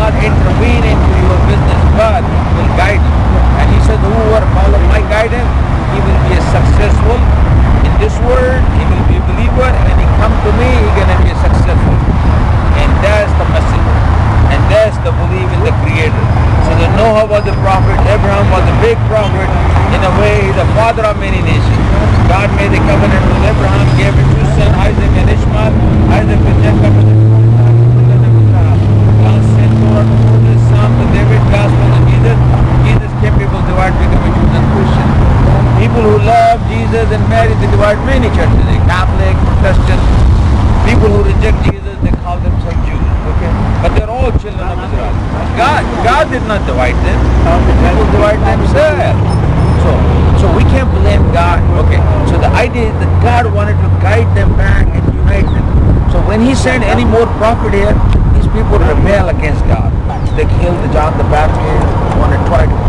not intervene into your business. God will guide you. And he said, whoever follows my guidance, he will be successful in this world, he will be a believer, and when he come to me, he's going to be successful. And that's the message. And that's the belief in the Creator. So the Noah was the prophet, Abraham was a big prophet, in a way, the father of many nations. God made a covenant with Abraham, gave it to his son Isaac and Ishmael. Isaac with Jacob and God sent Torah to Moses, Psalm to David, Gospel to Jesus. Jesus came, people divide, become a Jews and Christians. People who love Jesus and marry, they divide many churches, they Catholic, Protestant. People who reject Jesus, they call themselves Jews. Okay? But they're all children of Israel. God did not divide them. People divide themselves. So we can't blame God. Okay? So the idea is that God wanted to guide them back and unite them. So when he sent any more prophet here, these people rebel against God. They killed John the Baptist, want to try to